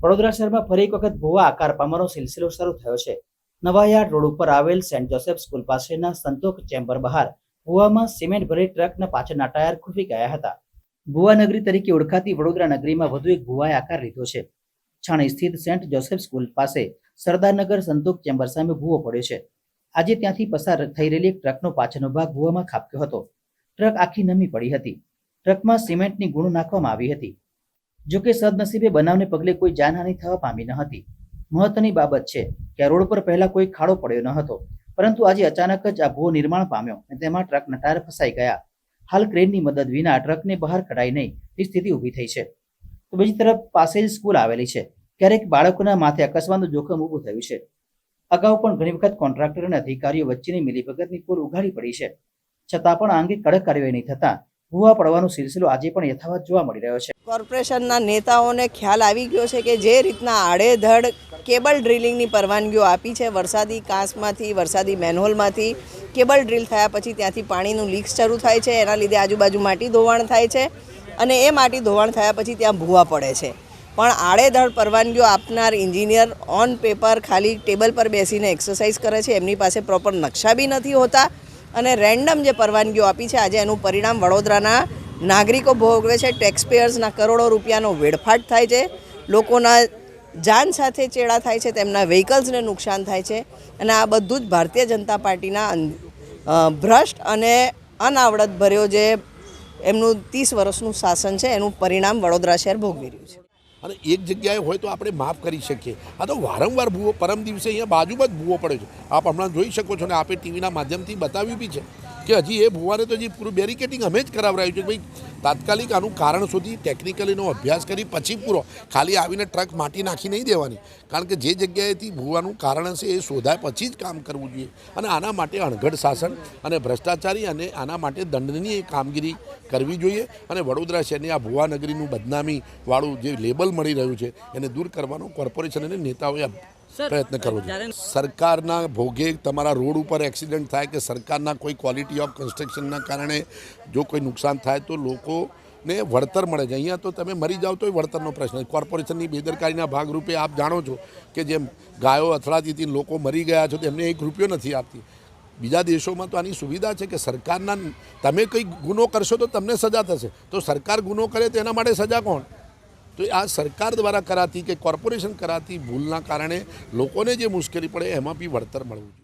વડોદરા શહેરમાં ફરી એક વખત ભૂવા આકાર પામવાનો સિલસિલો શરૂ થયો છે। નવાયાર્ડ રોડ ઉપર આવેલ સેન્ટ જોસેફ સ્કૂલ પાસેના સંતોષ ચેમ્બર બહાર ભૂવામાં સિમેન્ટ ભરેલી ટ્રકના પાછળના ટાયર ખૂંપી ગયા હતા। ભૂવા નગરી તરીકે ઓળખાતી વડોદરા નગરીમાં વધુ એક ભૂવાએ આકાર લીધો છે। છાણી સ્થિત સેન્ટ જોસેફ સ્કૂલ પાસે સરદારનગર સંતોષ ચેમ્બર સામે ભૂવો પડ્યો છે। આજે ત્યાંથી પસાર થઈ રહેલી એક ટ્રકનો પાછળનો ભાગ ભૂવામાં ખાબક્યો હતો। ટ્રક આખી નમી પડી હતી। ટ્રકમાં સિમેન્ટની ગુણ નાખવામાં આવી હતી। જોકે સદનસીબે બનાવને પગલે કોઈ જાનહાનિ થવા પામી ન હતી। મહત્વની બાબત છે કે આ રોડ પર પહેલા કોઈ ખાડો પડ્યો ન હતો, પરંતુ આજે અચાનક જ આ ભૂવો નિર્માણ પામ્યો અને તેમાં ટ્રકના ટાયર ફસાઈ ગયા। હાલ ક્રેનની મદદ વિના ટ્રકને બહાર કઢાઈ નહીં એ સ્થિતિ ઊભી થઈ છે। તો બીજી તરફ પાસે જ સ્કૂલ આવેલી છે, ક્યારેક બાળકોના માથે અકસ્માતનું જોખમ ઊભું થયું છે। અગાઉ પણ ઘણી વખત કોન્ટ્રાક્ટર અને અધિકારીઓ વચ્ચેની મિલીભગતની પૂર ઉઘાડી પડી છે, છતાં પણ આ અંગે કડક કાર્યવાહી નહીં થતા ભૂવા પડવાનો સિલસિલો આજે પણ યથાવત જોવા મળી રહ્યો છે। કોર્પોરેશનના નેતાઓને ખ્યાલ આવી ગયો છે કે જે રીતના આડેધડ કેબલ ડ્રિલિંગની પરવાનગીઓ આપી છે, વરસાદી કાંસમાંથી, વરસાદી મેનહોલમાંથી કેબલ ડ્રિલ થયા પછી ત્યાંથી પાણીનું લીક શરૂ થાય છે, એના લીધે આજુબાજુ માટી ધોવાણ થાય છે અને એ માટી ધોવાણ થયા પછી ત્યાં ભૂવા પડે છે। પણ આડેધડ પરવાનગીઓ આપનાર એન્જિનિયર ઓન પેપર ખાલી ટેબલ પર બેસીને એક્સરસાઇઝ કરે છે, એમની પાસે પ્રોપર નકશા બી નથી હોતા અને રેન્ડમ જે પરવાનગીઓ આપી છે આજે એનું પરિણામ વડોદરાના નાગરિકો ભોગવે છે। ટેક્સપેયર્સના કરોડો રૂપિયાનો વેડફાટ થાય છે, લોકોના જાન સાથે ચેડા થાય છે, તેમના વ્હીકલ્સને નુકસાન થાય છે અને આ બધું જ ભારતીય જનતા પાર્ટીના ભ્રષ્ટ અને અનાવડત ભર્યો જે એમનું 30 વર્ષનું શાસન છે એનું પરિણામ વડોદરા શહેર ભોગવી રહ્યું છે। અને એક જગ્યાએ હોય તો આપણે માફ કરી શકીએ, આ તો વારંવાર ભૂવો, પરમ દિવસે અહીંયા બાજુમાં જ ભૂવો પડે છે, આપ હમણાં જોઈ શકો છો ને આપણે ટીવીના માધ્યમથી બતાવ્યું બી છે કે હજી એ ભૂવાને તો હજી પૂરું બેરિકેટિંગ અમે જ કરાવરાયું છે। ભાઈ તાત્કાલિક આનું કારણ શોધી ટેકનિકલીનો અભ્યાસ કરી પછી પૂરો, ખાલી આવીને ટ્રક માટી નાખી નહીં દેવાની, કારણ કે જે જગ્યાએથી ભૂવાનું કારણ હશે એ શોધાય પછી જ કામ કરવું જોઈએ અને આના માટે અણઘડ શાસન અને ભ્રષ્ટાચારી અને આના માટે દંડનીય કામગીરી કરવી જોઈએ અને વડોદરા શહેરની આ ભૂવા નગરીનું બદનામીવાળું જે લેબલ મળી રહ્યું છે એને દૂર કરવાનો કોર્પોરેશન અને નેતાઓએ પ્રયત્ન કરવો જોઈએ। સરકારના ભોગે તમારા રોડ ઉપર એક્સિડન્ટ થાય કે સરકારના કોઈ ક્વોલિટી ઓફ કન્સ્ટ્રક્શનના કારણે જો કોઈ નુકસાન થાય તો લોકોને વળતર મળે છે। અહીંયા તો તમે મરી જાઓ તો વળતરનો પ્રશ્ન, કોર્પોરેશનની બેદરકારીના ભાગરૂપે આપ જાણો છો કે જેમ ગાયો અથડાતીથી લોકો મરી ગયા છો તો એમને 1 રૂપિયો નથી આપતી। બીજા દેશોમાં તો આની સુવિધા છે કે સરકારના તમે કંઈ ગુનો કરશો તો તમને સજા થશે, તો સરકાર ગુનો કરે તો એના માટે સજા કોણ? તો આ સરકાર દ્વારા કરાતી કે કોર્પોરેશન કરાતી ભૂલના કારણે લોકોને જે મુશ્કેલી પડે એમાં બી વળતર મળવું જોઈએ।